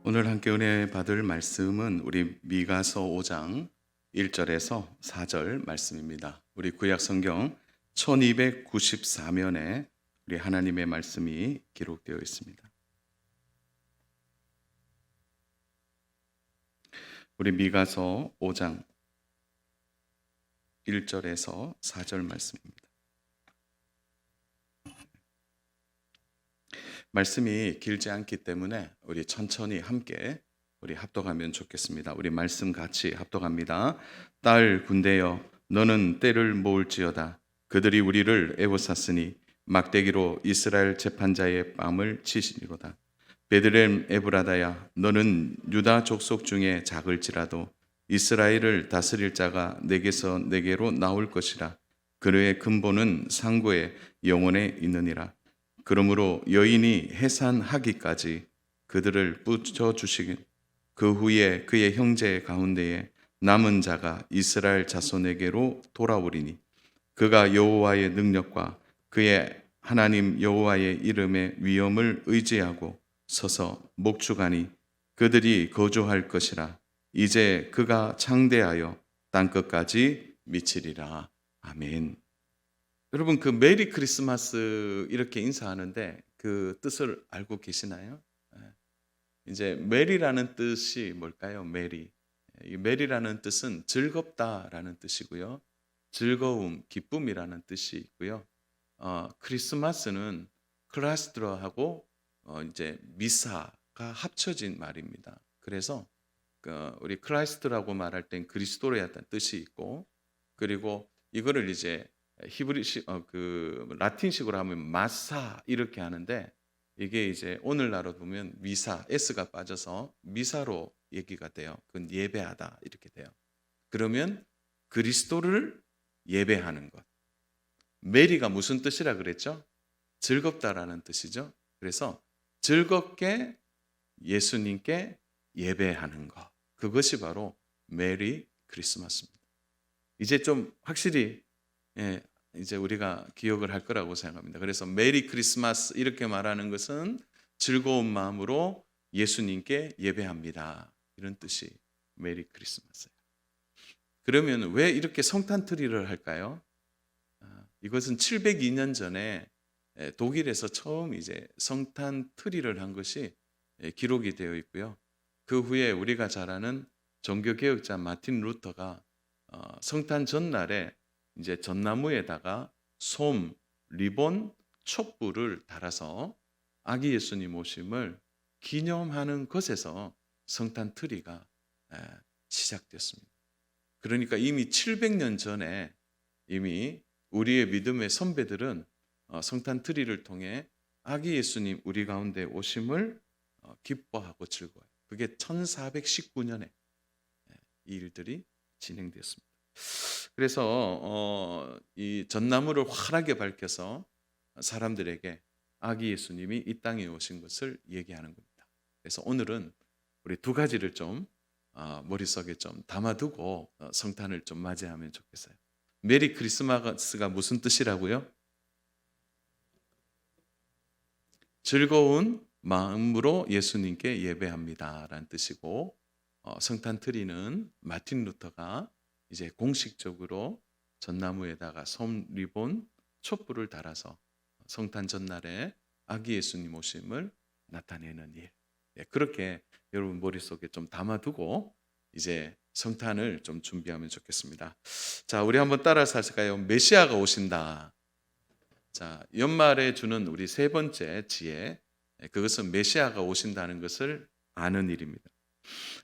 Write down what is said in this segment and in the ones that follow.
오늘 함께 은혜 받을 말씀은 우리 미가서 5장 1절에서 4절 말씀입니다. 우리 구약 성경 1294면에 우리 하나님의 말씀이 기록되어 있습니다. 우리 미가서 5장 1절에서 4절 말씀입니다. 말씀이 길지 않기 때문에 우리 천천히 함께 우리 합독하면 좋겠습니다. 우리 말씀 같이 합독합니다. 딸 군대여 너는 때를 모을지어다. 그들이 우리를 애워쌌으니 막대기로 이스라엘 재판자의 뺨을 치시리로다. 베들레헴 에브라다야 너는 유다 족속 중에 작을지라도 이스라엘을 다스릴 자가 내게서 내게로 나올 것이라. 그의 근본은 상고의 영혼에 있느니라. 그러므로 여인이 해산하기까지 그들을 붙여주시긴 그 후에 그의 형제 가운데에 남은 자가 이스라엘 자손에게로 돌아오리니 그가 여호와의 능력과 그의 하나님 여호와의 이름의 위엄을 의지하고 서서 목축하니 그들이 거주할 것이라. 이제 그가 창대하여 땅끝까지 미치리라. 아멘. 여러분 그 메리 크리스마스 이렇게 인사하는데 그 뜻을 알고 계시나요? 이제 메리라는 뜻이 뭘까요? 메리. 이 메리라는 뜻은 즐겁다라는 뜻이고요. 즐거움, 기쁨이라는 뜻이 있고요. 크리스마스는 크라스트로하고 이제 미사가 합쳐진 말입니다. 그래서 우리 크라이스트라고 말할 땐 그리스도라는 뜻이 있고, 그리고 이거를 이제 히브리식 라틴식으로 하면 마사 이렇게 하는데, 이게 이제 오늘날로 보면 미사 s가 빠져서 미사로 얘기가 돼요. 그건 예배하다 이렇게 돼요. 그러면 그리스도를 예배하는 것. 메리가 무슨 뜻이라 그랬죠? 즐겁다라는 뜻이죠. 그래서 즐겁게 예수님께 예배하는 것. 그것이 바로 메리 크리스마스입니다. 이제 좀 확실히 이제 우리가 기억을 할 거라고 생각합니다. 그래서 메리 크리스마스 이렇게 말하는 것은 즐거운 마음으로 예수님께 예배합니다. 이런 뜻이 메리 크리스마스예요. 그러면 왜 이렇게 성탄 트리를 할까요? 이것은 702년 전에 독일에서 처음 이제 성탄 트리를 한 것이 기록이 되어 있고요. 그 후에 우리가 잘 아는 종교개혁자 마틴 루터가 성탄 전날에 이제 전나무에다가 솜, 리본, 촛불을 달아서 아기 예수님 오심을 기념하는 것에서 성탄 트리가 시작됐습니다. 그러니까 이미 700년 전에 이미 우리의 믿음의 선배들은 성탄 트리를 통해 아기 예수님 우리 가운데 오심을 기뻐하고 즐거워요. 그게 1419년에 이 일들이 진행되었습니다. 그래서 이 전나무를 환하게 밝혀서 사람들에게 아기 예수님이 이 땅에 오신 것을 얘기하는 겁니다. 그래서 오늘은 우리 두 가지를 좀 머릿속에 좀 담아두고 성탄을 좀 맞이하면 좋겠어요. 메리 크리스마스가 무슨 뜻이라고요? 즐거운 마음으로 예수님께 예배합니다 라는 뜻이고, 성탄 트리는 마틴 루터가 이제 공식적으로 전나무에다가 솜, 리본, 촛불을 달아서 성탄 전날에 아기 예수님 오심을 나타내는 일. 그렇게 여러분 머릿속에 좀 담아두고 이제 성탄을 좀 준비하면 좋겠습니다. 자, 우리 한번 따라서 하실까요? 메시아가 오신다. 자, 연말에 주는 우리 세 번째 지혜, 그것은 메시아가 오신다는 것을 아는 일입니다.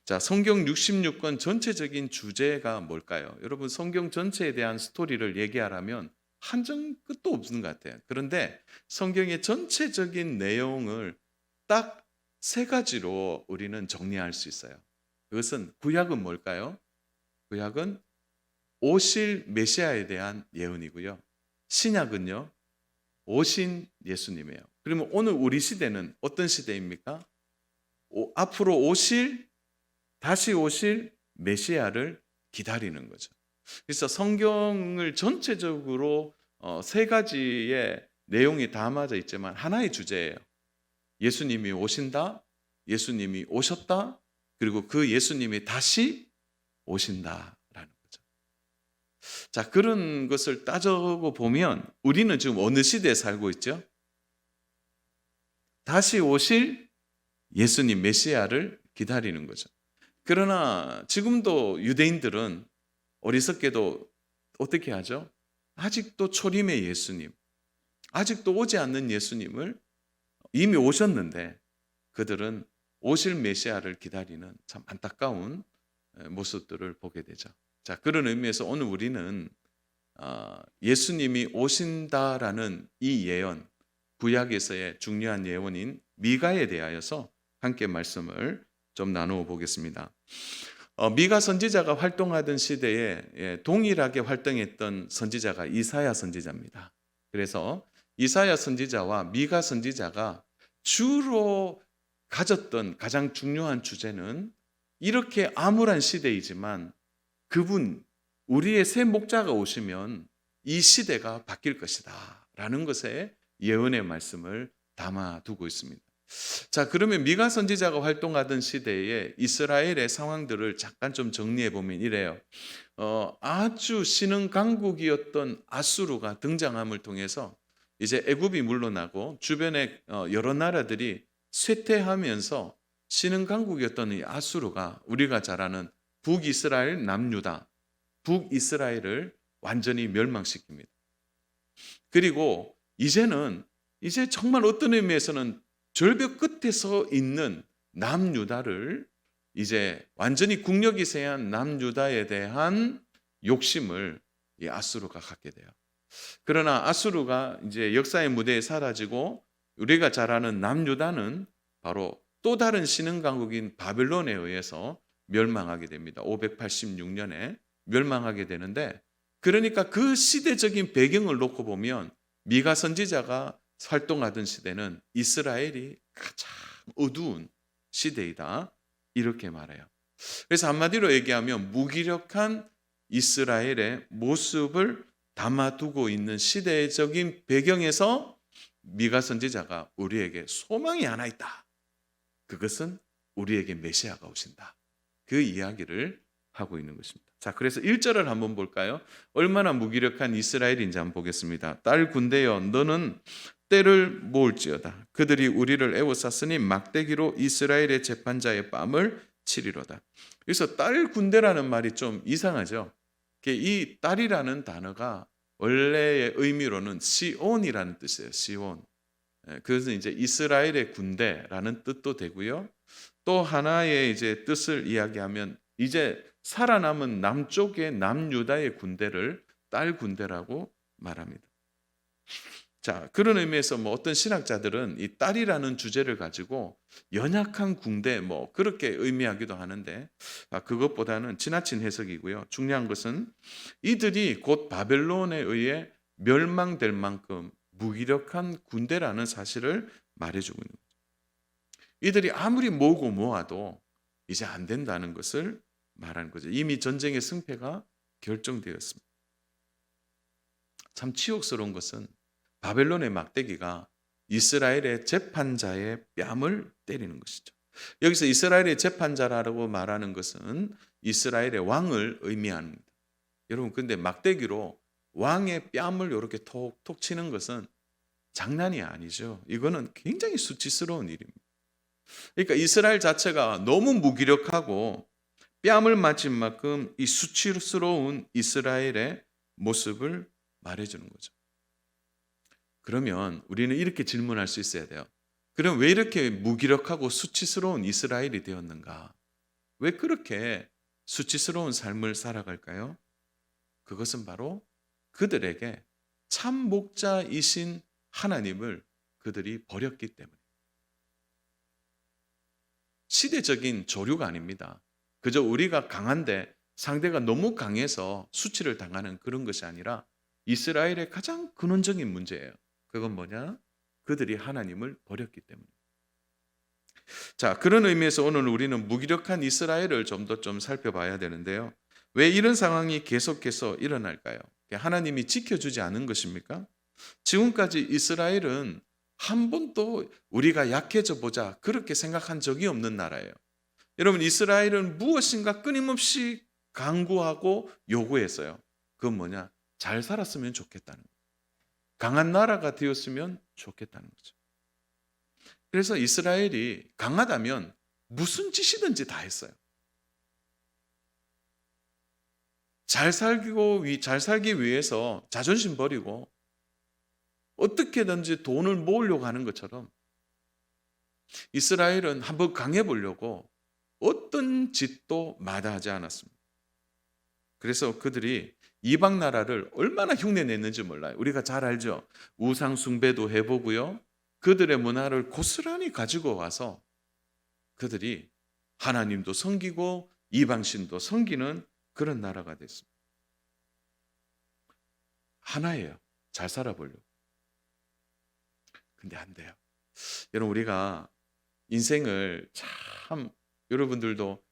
자, 성경 66권 전체적인 주제가 뭘까요? 여러분 성경 전체에 대한 스토리를 얘기하라면 한정 끝도 없는 것 같아요. 그런데 성경의 전체적인 내용을 딱 세 가지로 우리는 정리할 수 있어요. 그것은 구약은 뭘까요? 구약은 오실 메시아에 대한 예언이고요. 신약은요, 오신 예수님이에요. 그러면 오늘 우리 시대는 어떤 시대입니까? 앞으로 다시 오실 메시아를 기다리는 거죠. 그래서 성경을 전체적으로 세 가지의 내용이 담아져 있지만 하나의 주제예요. 예수님이 오신다, 예수님이 오셨다. 그리고 그 예수님이 다시 오신다라는 거죠. 자, 그런 것을 따져고 보면 우리는 지금 어느 시대에 살고 있죠? 다시 오실 예수님 메시아를 기다리는 거죠. 그러나 지금도 유대인들은 어리석게도 어떻게 하죠? 아직도 초림의 예수님, 아직도 오지 않는 예수님을 이미 오셨는데 그들은 오실 메시아를 기다리는 참 안타까운 모습들을 보게 되죠. 자, 그런 의미에서 오늘 우리는 예수님이 오신다라는 이 예언, 구약에서의 중요한 예언인 미가에 대하여서 함께 말씀을 좀 나누어 보겠습니다. 미가 선지자가 활동하던 시대에 동일하게 활동했던 선지자가 이사야 선지자입니다. 그래서 이사야 선지자와 미가 선지자가 주로 가졌던 가장 중요한 주제는 이렇게 암울한 시대이지만 그분, 우리의 새 목자가 오시면 이 시대가 바뀔 것이다 라는 것에 예언의 말씀을 담아두고 있습니다. 자, 그러면 미가 선지자가 활동하던 시대에 이스라엘의 상황들을 잠깐 좀 정리해 보면 이래요. 아주 신흥 강국이었던 아수르가 등장함을 통해서 이제 애굽이 물러나고 주변의 여러 나라들이 쇠퇴하면서 신흥 강국이었던 이 아수르가 우리가 잘 아는 북이스라엘, 남유다, 북이스라엘을 완전히 멸망시킵니다. 그리고 이제 정말 어떤 의미에서는 절벽 끝에 서 있는 남유다를 이제 완전히 국력이 세한 남유다에 대한 욕심을 이 아수르가 갖게 돼요. 그러나 아수르가 이제 역사의 무대에 사라지고 우리가 잘 아는 남유다는 바로 또 다른 신흥 강국인 바벨론에 의해서 멸망하게 됩니다. 586년에 멸망하게 되는데, 그러니까 그 시대적인 배경을 놓고 보면 미가 선지자가 활동하던 시대는 이스라엘이 가장 어두운 시대이다 이렇게 말해요. 그래서 한마디로 얘기하면 무기력한 이스라엘의 모습을 담아두고 있는 시대적인 배경에서 미가 선지자가 우리에게 소망이 하나 있다. 그것은 우리에게 메시아가 오신다. 그 이야기를 하고 있는 것입니다. 자, 그래서 1절을 한번 볼까요? 얼마나 무기력한 이스라엘인지 한번 보겠습니다. 딸 군대여, 너는 때를 모을지어다. 그들이 우리를 애워쌌으니 막대기로 이스라엘의 재판자의 뺨을 치리로다. 그래서 딸 군대라는 말이 좀 이상하죠. 이 딸이라는 단어가 원래의 의미로는 시온이라는 뜻이에요. 시온. 그것은 이제 이스라엘의 군대라는 뜻도 되고요. 또 하나의 이제 뜻을 이야기하면 이제 살아남은 남쪽의 남유다의 군대를 딸 군대라고 말합니다. 자, 그런 의미에서 어떤 신학자들은 이 딸이라는 주제를 가지고 연약한 군대 그렇게 의미하기도 하는데 그것보다는 지나친 해석이고요. 중요한 것은 이들이 곧 바벨론에 의해 멸망될 만큼 무기력한 군대라는 사실을 말해주고 있는 거죠. 이들이 아무리 모으고 모아도 이제 안 된다는 것을 말하는 거죠. 이미 전쟁의 승패가 결정되었습니다. 참 치욕스러운 것은 바벨론의 막대기가 이스라엘의 재판자의 뺨을 때리는 것이죠. 여기서 이스라엘의 재판자라고 말하는 것은 이스라엘의 왕을 의미합니다. 여러분, 근데 막대기로 왕의 뺨을 이렇게 톡톡 치는 것은 장난이 아니죠. 이거는 굉장히 수치스러운 일입니다. 그러니까 이스라엘 자체가 너무 무기력하고 뺨을 맞은 만큼 이 수치스러운 이스라엘의 모습을 말해주는 거죠. 그러면 우리는 이렇게 질문할 수 있어야 돼요. 그럼 왜 이렇게 무기력하고 수치스러운 이스라엘이 되었는가? 왜 그렇게 수치스러운 삶을 살아갈까요? 그것은 바로 그들에게 참 목자이신 하나님을 그들이 버렸기 때문에. 시대적인 조류가 아닙니다. 그저 우리가 강한데 상대가 너무 강해서 수치를 당하는 그런 것이 아니라 이스라엘의 가장 근원적인 문제예요. 그건 뭐냐? 그들이 하나님을 버렸기 때문에. 자, 그런 의미에서 오늘 우리는 무기력한 이스라엘을 좀 더 살펴봐야 되는데요. 왜 이런 상황이 계속해서 일어날까요? 하나님이 지켜주지 않은 것입니까? 지금까지 이스라엘은 한 번도 우리가 약해져 보자 그렇게 생각한 적이 없는 나라예요. 여러분 이스라엘은 무엇인가 끊임없이 강구하고 요구했어요. 그건 뭐냐? 잘 살았으면 좋겠다는 거예요. 강한 나라가 되었으면 좋겠다는 거죠. 그래서 이스라엘이 강하다면 무슨 짓이든지 다 했어요. 잘 살기 위해서 자존심 버리고 어떻게든지 돈을 모으려고 하는 것처럼 이스라엘은 한번 강해 보려고 어떤 짓도 마다하지 않았습니다. 그래서 그들이 이방 나라를 얼마나 흉내냈는지 몰라요. 우리가 잘 알죠. 우상 숭배도 해보고요. 그들의 문화를 고스란히 가지고 와서 그들이 하나님도 섬기고 이방신도 섬기는 그런 나라가 됐습니다. 하나예요. 잘 살아보려고. 근데 안 돼요. 여러분 우리가 인생을 참 여러분들도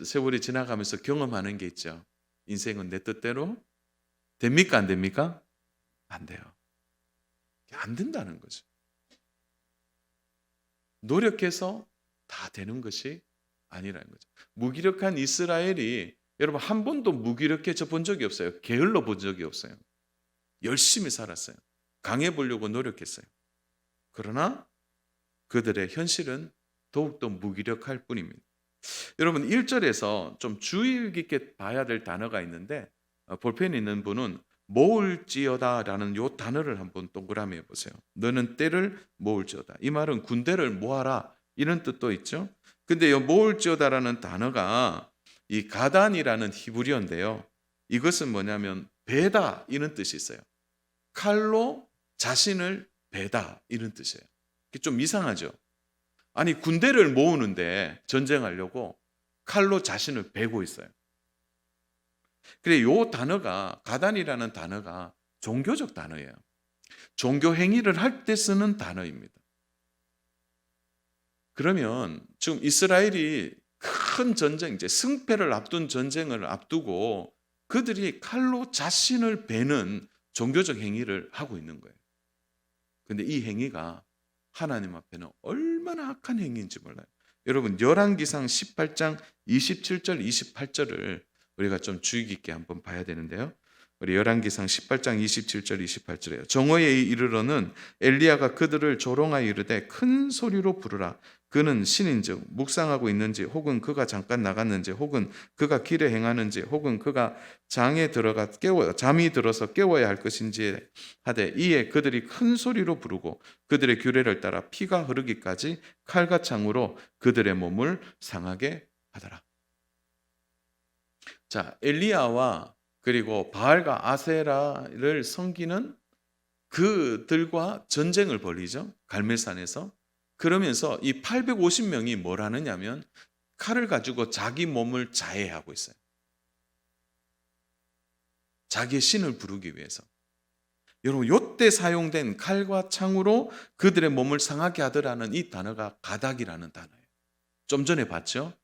세월이 지나가면서 경험하는 게 있죠. 인생은 내 뜻대로 됩니까? 안 됩니까? 안 돼요. 안 된다는 거죠. 노력해서 다 되는 것이 아니라는 거죠. 무기력한 이스라엘이 여러분 한 번도 무기력해져 본 적이 없어요. 게을러 본 적이 없어요. 열심히 살았어요. 강해 보려고 노력했어요. 그러나 그들의 현실은 더욱더 무기력할 뿐입니다. 여러분 1절에서 좀 주의 깊게 봐야 될 단어가 있는데 볼펜에 있는 분은 모을지어다라는 요 단어를 한번 동그라미 해보세요. 너는 때를 모을지어다. 이 말은 군대를 모아라 이런 뜻도 있죠. 근데 이 모을지어다라는 단어가 이 가단이라는 히브리어인데요. 이것은 뭐냐면 베다 이런 뜻이 있어요. 칼로 자신을 베다 이런 뜻이에요. 좀 이상하죠. 아니 군대를 모으는데 전쟁하려고 칼로 자신을 베고 있어요. 그래 요 단어가 가단이라는 단어가 종교적 단어예요. 종교 행위를 할 때 쓰는 단어입니다. 그러면 지금 이스라엘이 큰 전쟁, 이제 승패를 앞둔 전쟁을 앞두고 그들이 칼로 자신을 베는 종교적 행위를 하고 있는 거예요. 근데 이 행위가 하나님 앞에는 얼마나 악한 행위인지 몰라요. 여러분 열왕기상 18장 27절 28절을 우리가 좀 주의 깊게 한번 봐야 되는데요. 우리 열왕기상 18장 27절 28절에요. 정오에 이르러는 엘리야가 그들을 조롱하여 이르되 큰 소리로 부르라. 그는 신인즉 묵상하고 있는지 혹은 그가 잠깐 나갔는지 혹은 그가 길에 행하는지 혹은 그가 장에 들어가 잠이 들어서 깨워야 할 것인지 하되 이에 그들이 큰 소리로 부르고 그들의 규례를 따라 피가 흐르기까지 칼과 창으로 그들의 몸을 상하게 하더라. 자, 엘리야와 그리고 바알과 아세라를 섬기는 그들과 전쟁을 벌이죠. 갈멜산에서. 그러면서 이 850명이 뭘 하느냐면 칼을 가지고 자기 몸을 자해하고 있어요. 자기의 신을 부르기 위해서. 여러분 이때 사용된 칼과 창으로 그들의 몸을 상하게 하더라는 이 단어가 가닥이라는 단어예요. 좀 전에 봤죠?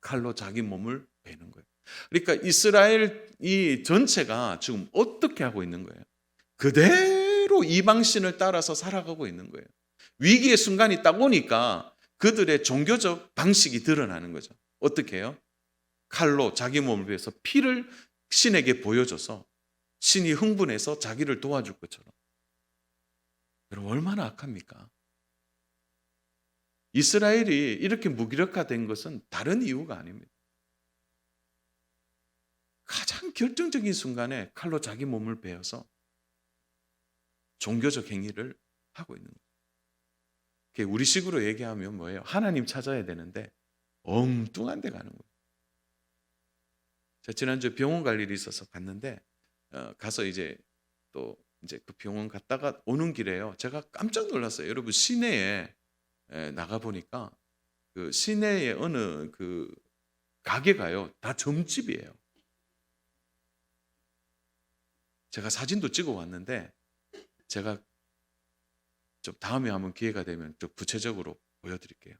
칼로 자기 몸을 베는 거예요. 그러니까 이스라엘 이 전체가 지금 어떻게 하고 있는 거예요? 그대로 이방신을 따라서 살아가고 있는 거예요. 위기의 순간이 딱 오니까 그들의 종교적 방식이 드러나는 거죠. 어떻게 해요? 칼로 자기 몸을 위해서 피를 신에게 보여줘서 신이 흥분해서 자기를 도와줄 것처럼. 여러분 얼마나 악합니까? 이스라엘이 이렇게 무기력화된 것은 다른 이유가 아닙니다. 가장 결정적인 순간에 칼로 자기 몸을 베어서 종교적 행위를 하고 있는 거예요. 우리식으로 얘기하면 뭐예요? 하나님 찾아야 되는데 엉뚱한 데 가는 거예요. 제가 지난주에 병원 갈 일이 있어서 갔는데 가서 이제 또 이제 그 병원 갔다가 오는 길에요. 제가 깜짝 놀랐어요. 여러분 시내에 나가 보니까 그 시내의 어느 그 가게가요 다 점집이에요. 제가 사진도 찍어 왔는데 제가 좀 다음에 한번 기회가 되면 좀 구체적으로 보여드릴게요.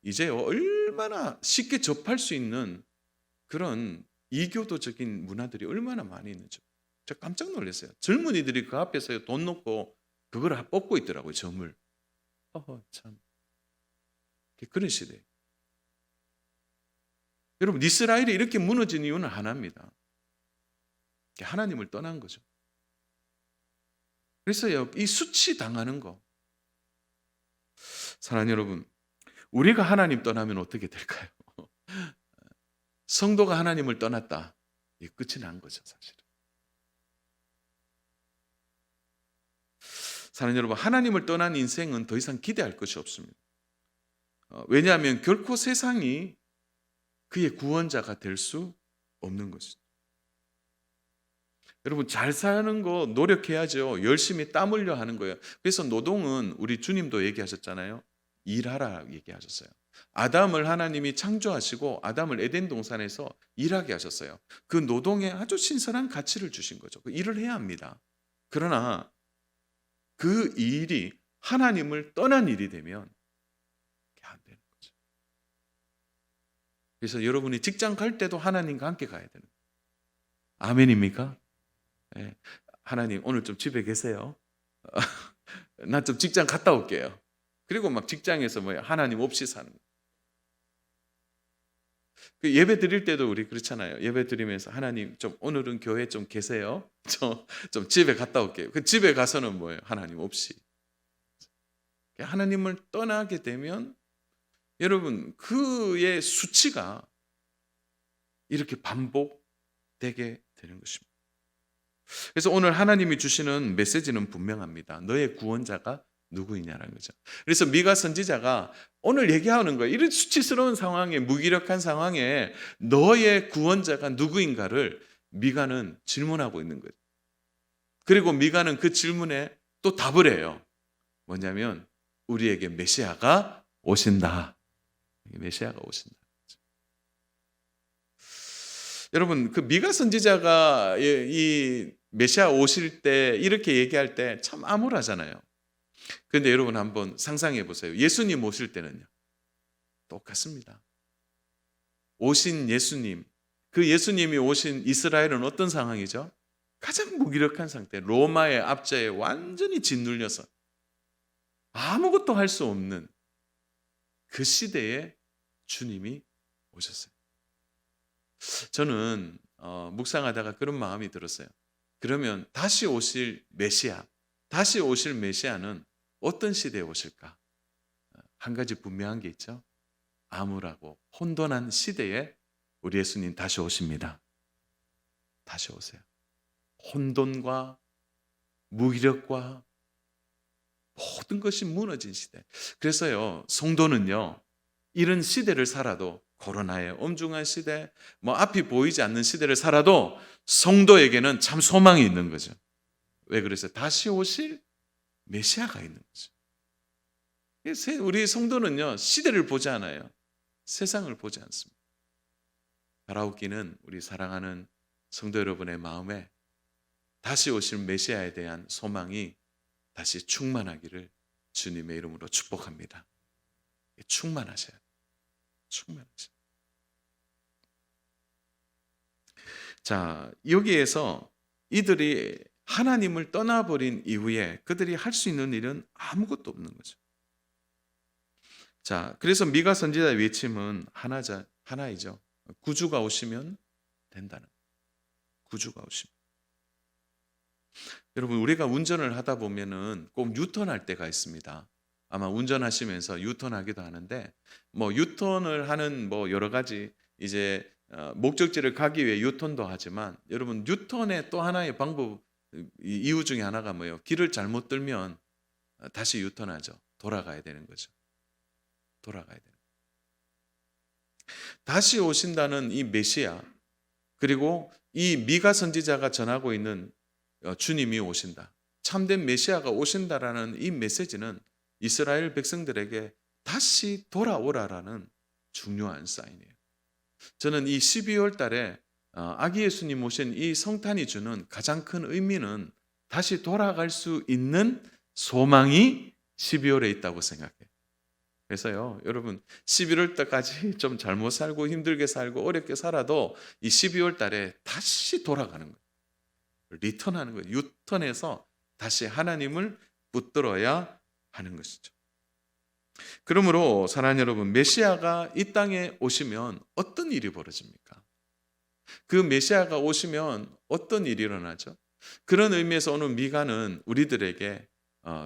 이제 얼마나 쉽게 접할 수 있는 그런 이교도적인 문화들이 얼마나 많이 있는지 제가 깜짝 놀랐어요. 젊은이들이 그 앞에서 돈 놓고 그걸 뽑고 있더라고요, 점을. 참. 그런 시대. 여러분, 이스라엘이 이렇게 무너진 이유는 하나입니다. 하나님을 떠난 거죠. 그래서요, 이 수치 당하는 거. 사랑하는 여러분, 우리가 하나님 떠나면 어떻게 될까요? 성도가 하나님을 떠났다. 끝이 난 거죠, 사실은. 사랑하는 여러분, 하나님을 떠난 인생은 더 이상 기대할 것이 없습니다. 왜냐하면 결코 세상이 그의 구원자가 될 수 없는 것이죠. 여러분, 잘 사는 거 노력해야죠. 열심히 땀 흘려 하는 거예요. 그래서 노동은 우리 주님도 얘기하셨잖아요. 일하라 얘기하셨어요. 아담을 하나님이 창조하시고 아담을 에덴 동산에서 일하게 하셨어요. 그 노동에 아주 신선한 가치를 주신 거죠. 그 일을 해야 합니다. 그러나 그 일이 하나님을 떠난 일이 되면 그게 안 되는 거죠. 그래서 여러분이 직장 갈 때도 하나님과 함께 가야 되는 거예요. 아멘입니까? 네. 하나님 오늘 좀 집에 계세요. 나 좀 직장 갔다 올게요. 그리고 막 직장에서 하나님 없이 사는 거예요. 그 예배 드릴 때도 우리 그렇잖아요. 예배 드리면서 하나님 좀 오늘은 교회 좀 계세요. 좀 집에 갔다 올게요. 그 집에 가서는 뭐예요? 하나님 없이. 하나님을 떠나게 되면 여러분 그의 수치가 이렇게 반복되게 되는 것입니다. 그래서 오늘 하나님이 주시는 메시지는 분명합니다. 너의 구원자가 누구이냐라는 거죠. 그래서 미가 선지자가 오늘 얘기하는 거예요. 이런 수치스러운 상황에, 무기력한 상황에 너의 구원자가 누구인가를 미가는 질문하고 있는 거예요. 그리고 미가는 그 질문에 또 답을 해요. 뭐냐면 우리에게 메시아가 오신다. 메시아가 오신다. 여러분, 그 미가 선지자가 이 메시아 오실 때 이렇게 얘기할 때 참 암울하잖아요. 그런데 여러분 한번 상상해 보세요. 예수님 오실 때는요. 똑같습니다. 오신 예수님, 그 예수님이 오신 이스라엘은 어떤 상황이죠? 가장 무기력한 상태, 로마의 압제에 완전히 짓눌려서 아무것도 할 수 없는 그 시대에 주님이 오셨어요. 저는 묵상하다가 그런 마음이 들었어요. 그러면 다시 오실 메시아는 어떤 시대에 오실까? 한 가지 분명한 게 있죠. 암울하고 혼돈한 시대에 우리 예수님 다시 오십니다. 다시 오세요. 혼돈과 무기력과 모든 것이 무너진 시대. 그래서요, 성도는요, 이런 시대를 살아도 코로나의 엄중한 시대, 앞이 보이지 않는 시대를 살아도 성도에게는 참 소망이 있는 거죠. 왜 그랬어요? 다시 오실 메시아가 있는 거죠. 우리 성도는요, 시대를 보지 않아요. 세상을 보지 않습니다. 바라옵기는 우리 사랑하는 성도 여러분의 마음에 다시 오실 메시아에 대한 소망이 다시 충만하기를 주님의 이름으로 축복합니다. 충만하셔야 돼요. 충만하셔야 돼요. 자, 여기에서 이들이 하나님을 떠나버린 이후에 그들이 할 수 있는 일은 아무것도 없는 거죠. 자, 그래서 미가 선지자의 외침은 하나이죠. 구주가 오시면 된다는 거예요. 구주가 오시면. 여러분, 우리가 운전을 하다 보면은 꼭 유턴할 때가 있습니다. 아마 운전하시면서 유턴하기도 하는데, 유턴을 하는 여러 가지 이제 목적지를 가기 위해 유턴도 하지만, 여러분 유턴의 또 하나의 방법 이유 중에 하나가 뭐예요? 길을 잘못 들면 다시 유턴하죠. 돌아가야 되는 거죠. 돌아가야 되는. 다시 오신다는 이 메시아, 그리고 이 미가 선지자가 전하고 있는 주님이 오신다, 참된 메시아가 오신다라는 이 메시지는 이스라엘 백성들에게 다시 돌아오라라는 중요한 사인이에요. 저는 이 12월 달에 아기 예수님 오신 이 성탄이 주는 가장 큰 의미는 다시 돌아갈 수 있는 소망이 12월에 있다고 생각해요. 그래서요, 여러분 11월 달까지 좀 잘못 살고 힘들게 살고 어렵게 살아도 이 12월 달에 다시 돌아가는 거예요. 리턴하는 거예요. 유턴해서 다시 하나님을 붙들어야 하는 것이죠. 그러므로 사랑하는 여러분, 메시아가 이 땅에 오시면 어떤 일이 벌어집니까? 그 메시아가 오시면 어떤 일이 일어나죠? 그런 의미에서 오늘 미가는 우리들에게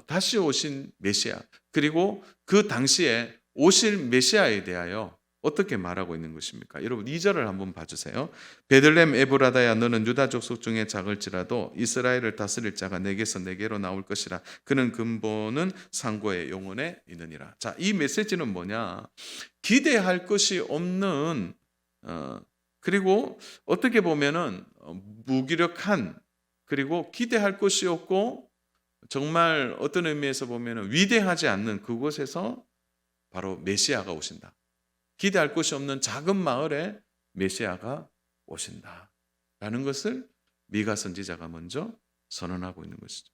다시 오신 메시아, 그리고 그 당시에 오실 메시아에 대하여 어떻게 말하고 있는 것입니까? 여러분 2절을 한번 봐주세요. 베들레헴 에브라다야, 너는 유다 족속 중에 작을지라도 이스라엘을 다스릴 자가 내게서 내게로 나올 것이라. 그는 근본은 상고의 영혼에 있느니라. 자, 이 메시지는 뭐냐? 기대할 것이 없는 그리고 어떻게 보면은 무기력한, 그리고 기대할 것이 없고 정말 어떤 의미에서 보면은 위대하지 않는 그곳에서 바로 메시아가 오신다. 기대할 것이 없는 작은 마을에 메시아가 오신다라는 것을 미가 선지자가 먼저 선언하고 있는 것이죠.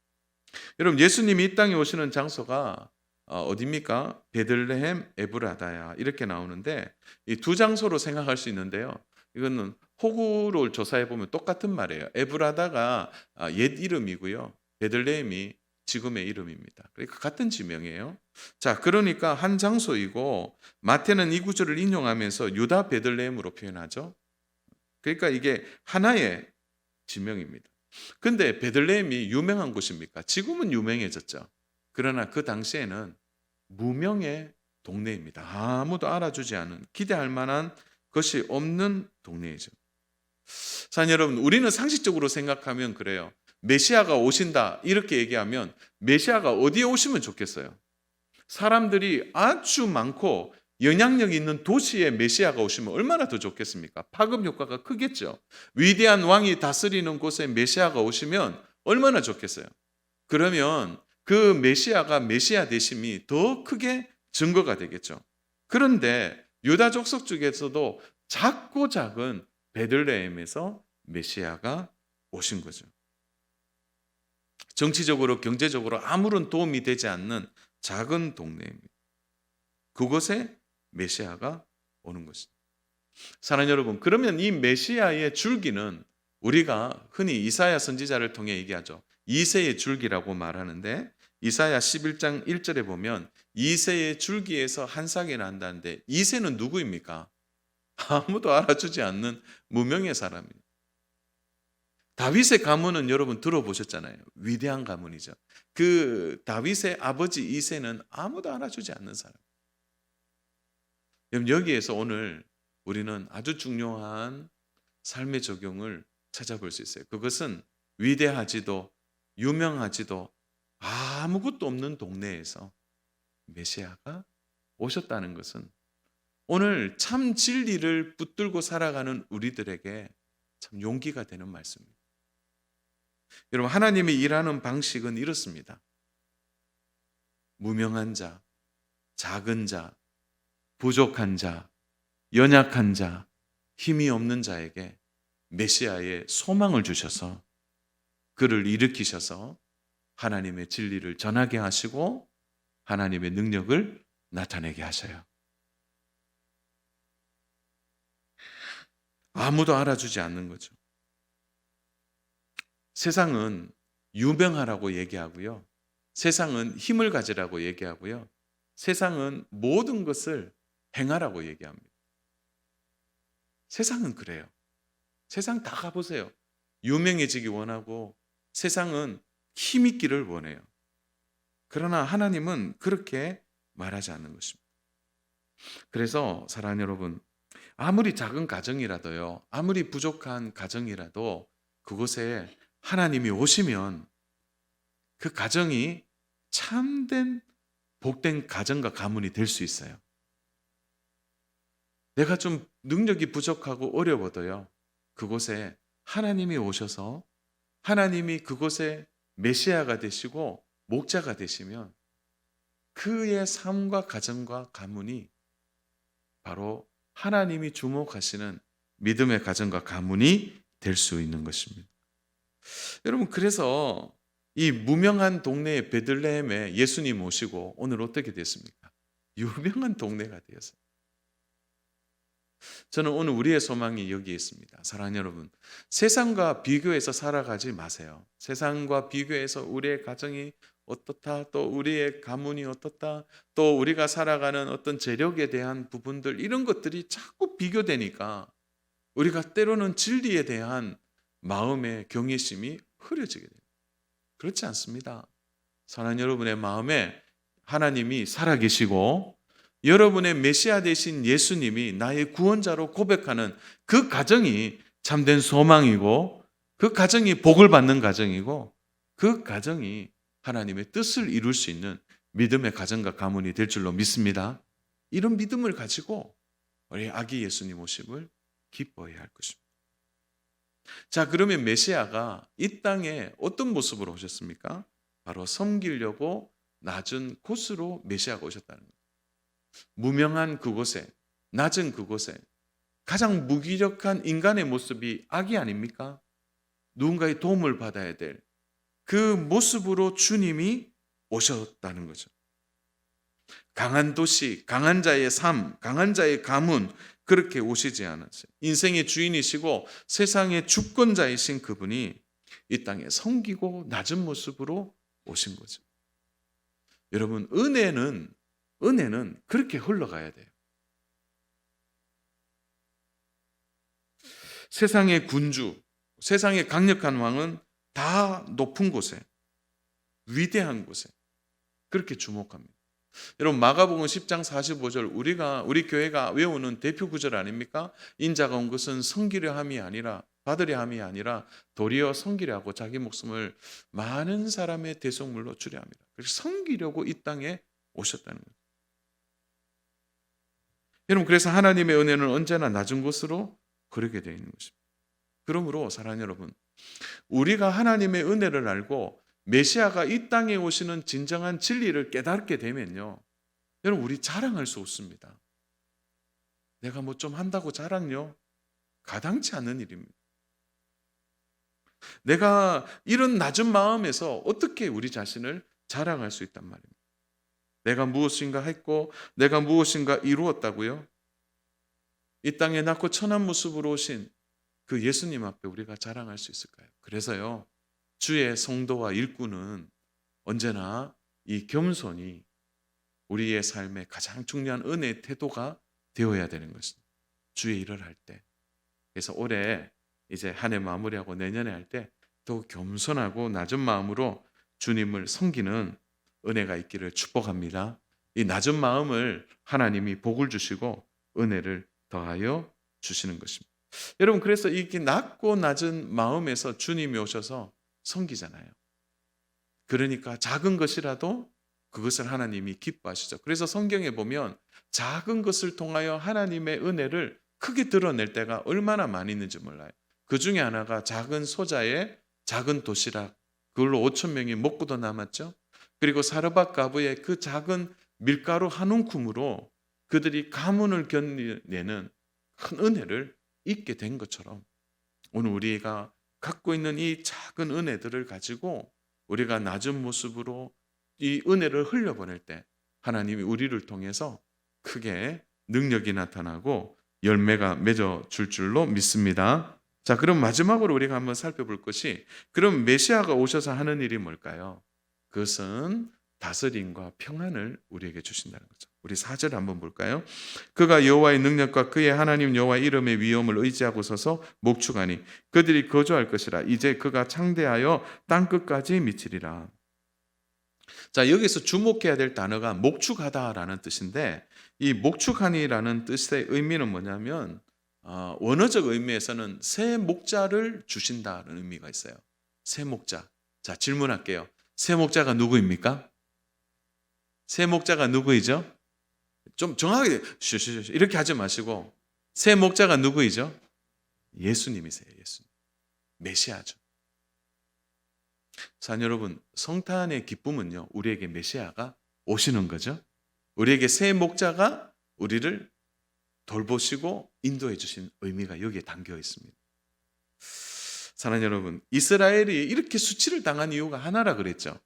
여러분, 예수님이 이 땅에 오시는 장소가 어디입니까? 베들레헴 에브라다야 이렇게 나오는데, 이 두 장소로 생각할 수 있는데요. 이거는 호구를 조사해 보면 똑같은 말이에요. 에브라다가 옛 이름이고요, 베들레헴이 지금의 이름입니다. 그러니까 같은 지명이에요. 자, 그러니까 한 장소이고, 마태는 이 구절을 인용하면서 유다 베들레헴으로 표현하죠. 그러니까 이게 하나의 지명입니다. 근데 베들레헴이 유명한 곳입니까? 지금은 유명해졌죠. 그러나 그 당시에는 무명의 동네입니다. 아무도 알아주지 않은, 기대할 만한 것이 없는 동네이죠. 사랑하는 여러분, 우리는 상식적으로 생각하면 그래요. 메시아가 오신다 이렇게 얘기하면 메시아가 어디에 오시면 좋겠어요? 사람들이 아주 많고 영향력 있는 도시에 메시아가 오시면 얼마나 더 좋겠습니까? 파급 효과가 크겠죠. 위대한 왕이 다스리는 곳에 메시아가 오시면 얼마나 좋겠어요. 그러면 그 메시아가 메시아 되심이 더 크게 증거가 되겠죠. 그런데 유다 족속 중에서도 작고 작은 베들레헴에서 메시아가 오신 거죠. 정치적으로 경제적으로 아무런 도움이 되지 않는 작은 동네입니다. 그곳에 메시아가 오는 것입니다. 사랑하는 여러분, 그러면 이 메시아의 줄기는 우리가 흔히 이사야 선지자를 통해 얘기하죠. 이새의 줄기라고 말하는데, 이사야 11장 1절에 보면 이새의 줄기에서 한 싹이 난다는데, 이새는 누구입니까? 아무도 알아주지 않는 무명의 사람입니다. 다윗의 가문은 여러분 들어보셨잖아요. 위대한 가문이죠. 그 다윗의 아버지 이새는 아무도 알아주지 않는 사람. 여기에서 오늘 우리는 아주 중요한 삶의 적용을 찾아볼 수 있어요. 그것은 위대하지도 유명하지도 아무것도 없는 동네에서 메시아가 오셨다는 것은 오늘 참 진리를 붙들고 살아가는 우리들에게 참 용기가 되는 말씀입니다. 여러분, 하나님이 일하는 방식은 이렇습니다. 무명한 자, 작은 자, 부족한 자, 연약한 자, 힘이 없는 자에게 메시아의 소망을 주셔서 그를 일으키셔서 하나님의 진리를 전하게 하시고 하나님의 능력을 나타내게 하셔요. 아무도 알아주지 않는 거죠. 세상은 유명하라고 얘기하고요. 세상은 힘을 가지라고 얘기하고요. 세상은 모든 것을 행하라고 얘기합니다. 세상은 그래요. 세상 다 가보세요. 유명해지기 원하고 세상은 힘 있기를 원해요. 그러나 하나님은 그렇게 말하지 않는 것입니다. 그래서 사랑하는 여러분, 아무리 작은 가정이라도요, 아무리 부족한 가정이라도 그곳에 하나님이 오시면 그 가정이 참된 복된 가정과 가문이 될 수 있어요. 내가 좀 능력이 부족하고 어려워도요, 그곳에 하나님이 오셔서 하나님이 그곳에 메시아가 되시고 목자가 되시면 그의 삶과 가정과 가문이 바로 하나님이 주목하시는 믿음의 가정과 가문이 될 수 있는 것입니다. 여러분, 그래서 이 무명한 동네의 베들레헴에 예수님 오시고 오늘 어떻게 됐습니까? 유명한 동네가 되었어요. 저는 오늘 우리의 소망이 여기에 있습니다. 사랑하는 여러분, 세상과 비교해서 살아가지 마세요. 세상과 비교해서 우리의 가정이 어떻다, 또 우리의 가문이 어떻다, 또 우리가 살아가는 어떤 재력에 대한 부분들, 이런 것들이 자꾸 비교되니까 우리가 때로는 진리에 대한 마음의 경외심이 흐려지게 돼요. 그렇지 않습니다. 사랑하는 여러분의 마음에 하나님이 살아계시고 여러분의 메시아 되신 예수님이 나의 구원자로 고백하는 그 가정이 참된 소망이고, 그 가정이 복을 받는 가정이고, 그 가정이 하나님의 뜻을 이룰 수 있는 믿음의 가정과 가문이 될 줄로 믿습니다. 이런 믿음을 가지고 우리 아기 예수님 오심을 기뻐해야 할 것입니다. 자, 그러면 메시아가 이 땅에 어떤 모습으로 오셨습니까? 바로 섬기려고 낮은 곳으로 메시아가 오셨다는 거예요. 무명한 그곳에, 낮은 그곳에 가장 무기력한 인간의 모습이 악이 아닙니까? 누군가의 도움을 받아야 될 그 모습으로 주님이 오셨다는 거죠. 강한 도시, 강한 자의 삶, 강한 자의 가문, 그렇게 오시지 않았어요. 인생의 주인이시고 세상의 주권자이신 그분이 이 땅에 섬기고 낮은 모습으로 오신 거죠. 여러분, 은혜는 그렇게 흘러가야 돼요. 세상의 군주, 세상의 강력한 왕은 다 높은 곳에, 위대한 곳에 그렇게 주목합니다. 여러분, 마가복음 10장 45절 우리 교회가 외우는 대표 구절 아닙니까? 인자가 온 것은 섬기려 함이 아니라 받으려 함이 아니라 도리어 섬기려 하고 자기 목숨을 많은 사람의 대속물로 주려 합니다. 그래서 섬기려고 이 땅에 오셨다는 거예요. 여러분, 그래서 하나님의 은혜는 언제나 낮은 곳으로 그러게 되어 있는 것입니다. 그러므로 사랑하는 여러분, 우리가 하나님의 은혜를 알고 메시아가 이 땅에 오시는 진정한 진리를 깨닫게 되면요, 여러분, 우리 자랑할 수 없습니다. 내가 뭐 좀 한다고 자랑요? 가당치 않는 일입니다. 내가 이런 낮은 마음에서 어떻게 우리 자신을 자랑할 수 있단 말입니다. 내가 무엇인가 했고 내가 무엇인가 이루었다고요? 이 땅에 낳고 천한 모습으로 오신 그 예수님 앞에 우리가 자랑할 수 있을까요? 그래서요, 주의 성도와 일꾼은 언제나 이 겸손이 우리의 삶의 가장 중요한 은혜의 태도가 되어야 되는 것입니다. 주의 일을 할 때. 그래서 올해 이제 한 해 마무리하고 내년에 할 때 더 겸손하고 낮은 마음으로 주님을 섬기는 은혜가 있기를 축복합니다. 이 낮은 마음을 하나님이 복을 주시고 은혜를 더하여 주시는 것입니다. 여러분, 그래서 이렇게 낮고 낮은 마음에서 주님이 오셔서 섬기잖아요. 그러니까 작은 것이라도 그것을 하나님이 기뻐하시죠. 그래서 성경에 보면 작은 것을 통하여 하나님의 은혜를 크게 드러낼 때가 얼마나 많이 있는지 몰라요. 그 중에 하나가 작은 소자의 작은 도시락, 그걸로 5천 명이 먹고도 남았죠. 그리고 사르밧 가부의 그 작은 밀가루 한 움큼으로 그들이 가문을 견내는 큰 은혜를 잊게 된 것처럼 오늘 우리가 갖고 있는 이 작은 은혜들을 가지고 우리가 낮은 모습으로 이 은혜를 흘려보낼 때 하나님이 우리를 통해서 크게 능력이 나타나고 열매가 맺어 줄 줄로 믿습니다. 자, 그럼 마지막으로 우리가 한번 살펴볼 것이, 그럼 메시아가 오셔서 하는 일이 뭘까요? 그것은 다스림과 평안을 우리에게 주신다는 거죠. 우리 4절 한번 볼까요? 그가 여호와의 능력과 그의 하나님 여호와의 이름의 위엄을 의지하고 서서 목축하니 그들이 거주할 것이라. 이제 그가 창대하여 땅끝까지 미치리라. 자, 여기서 주목해야 될 단어가 목축하다라는 뜻인데, 이 목축하니라는 뜻의 의미는 뭐냐면 원어적 의미에서는 새 목자를 주신다는 의미가 있어요. 새 목자. 자, 질문할게요. 새 목자가 누구입니까? 새 목자가 누구이죠? 좀 정확하게 이렇게 하지 마시고, 새 목자가 누구이죠? 예수님이세요. 예수님. 메시아죠. 자, 여러분, 성탄의 기쁨은요, 우리에게 메시아가 오시는 거죠. 우리에게 새 목자가 우리를 돌보시고 인도해 주신 의미가 여기에 담겨 있습니다. 사랑하는 여러분, 이스라엘이 이렇게 수치를 당한 이유가 하나라 그랬죠.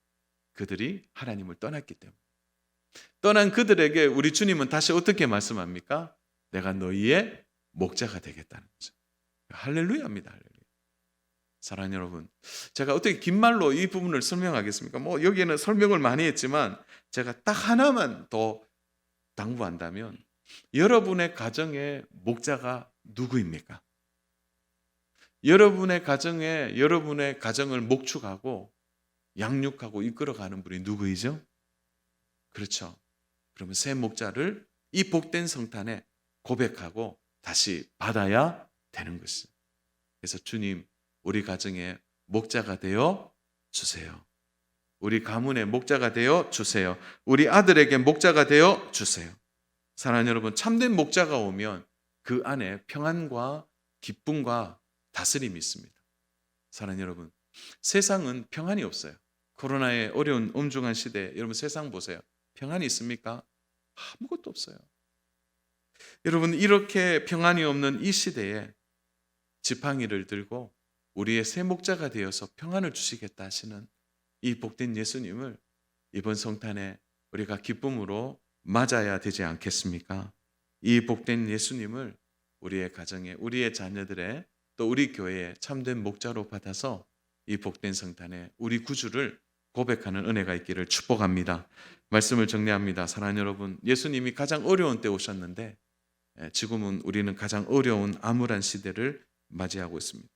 그들이 하나님을 떠났기 때문에. 떠난 그들에게 우리 주님은 다시 어떻게 말씀합니까? 내가 너희의 목자가 되겠다는 거죠. 할렐루야입니다. 할렐루야. 사랑하는 여러분, 제가 어떻게 긴 말로 이 부분을 설명하겠습니까? 뭐 여기에는 설명을 많이 했지만 제가 딱 하나만 더 당부한다면 여러분의 가정의 목자가 누구입니까? 여러분의 가정에 여러분의 가정을 목축하고 양육하고 이끌어가는 분이 누구이죠? 그렇죠. 그러면 새 목자를 이 복된 성탄에 고백하고 다시 받아야 되는 것이죠. 그래서 주님, 우리 가정의 목자가 되어 주세요. 우리 가문의 목자가 되어 주세요. 우리 아들에게 목자가 되어 주세요. 사랑하는 여러분, 참된 목자가 오면 그 안에 평안과 기쁨과 다스림이 있습니다. 사랑하는 여러분, 세상은 평안이 없어요. 코로나의 어려운 엄중한 시대에 여러분 세상 보세요. 평안이 있습니까? 아무것도 없어요. 여러분, 이렇게 평안이 없는 이 시대에 지팡이를 들고 우리의 새 목자가 되어서 평안을 주시겠다 하시는 이 복된 예수님을 이번 성탄에 우리가 기쁨으로 맞아야 되지 않겠습니까? 이 복된 예수님을 우리의 가정에, 우리의 자녀들의, 또 우리 교회에 참된 목자로 받아서 이 복된 성탄에 우리 구주를 고백하는 은혜가 있기를 축복합니다. 말씀을 정리합니다. 사랑하는 여러분, 예수님이 가장 어려운 때 오셨는데 지금은 우리는 가장 어려운 암울한 시대를 맞이하고 있습니다.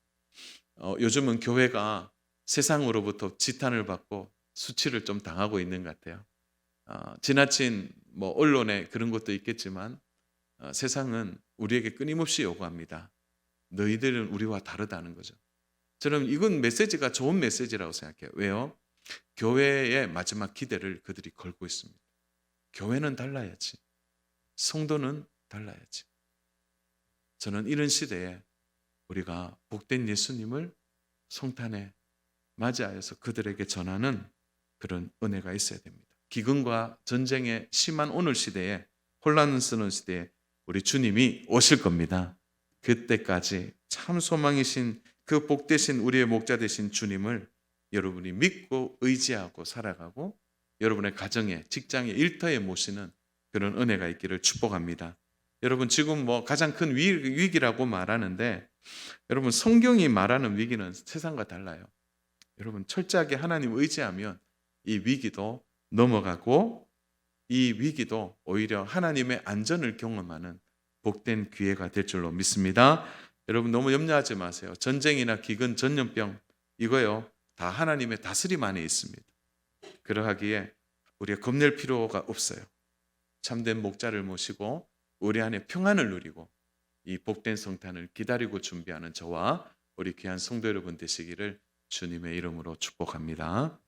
요즘은 교회가 세상으로부터 지탄을 받고 수치를 좀 당하고 있는 것 같아요. 지나친 뭐 언론에 그런 것도 있겠지만 세상은 우리에게 끊임없이 요구합니다. 너희들은 우리와 다르다는 거죠. 저는 이건 메시지가 좋은 메시지라고 생각해요. 왜요? 교회의 마지막 기대를 그들이 걸고 있습니다. 교회는 달라야지. 성도는 달라야지. 저는 이런 시대에 우리가 복된 예수님을 성탄에 맞이하여서 그들에게 전하는 그런 은혜가 있어야 됩니다. 기근과 전쟁의 심한 오늘 시대에, 혼란스러운 시대에 우리 주님이 오실 겁니다. 그때까지 참 소망이신 그 복되신 우리의 목자 되신 주님을 여러분이 믿고 의지하고 살아가고 여러분의 가정에, 직장에, 일터에 모시는 그런 은혜가 있기를 축복합니다. 여러분, 지금 뭐 가장 큰 위기라고 말하는데 여러분, 성경이 말하는 위기는 세상과 달라요. 여러분, 철저하게 하나님 의지하면 이 위기도 넘어가고 이 위기도 오히려 하나님의 안전을 경험하는 복된 기회가 될 줄로 믿습니다. 여러분, 너무 염려하지 마세요. 전쟁이나 기근, 전염병 이거요 다 하나님의 다스림 안에 있습니다. 그러하기에 우리가 겁낼 필요가 없어요. 참된 목자를 모시고 우리 안에 평안을 누리고 이 복된 성탄을 기다리고 준비하는 저와 우리 귀한 성도 여러분 되시기를 주님의 이름으로 축복합니다.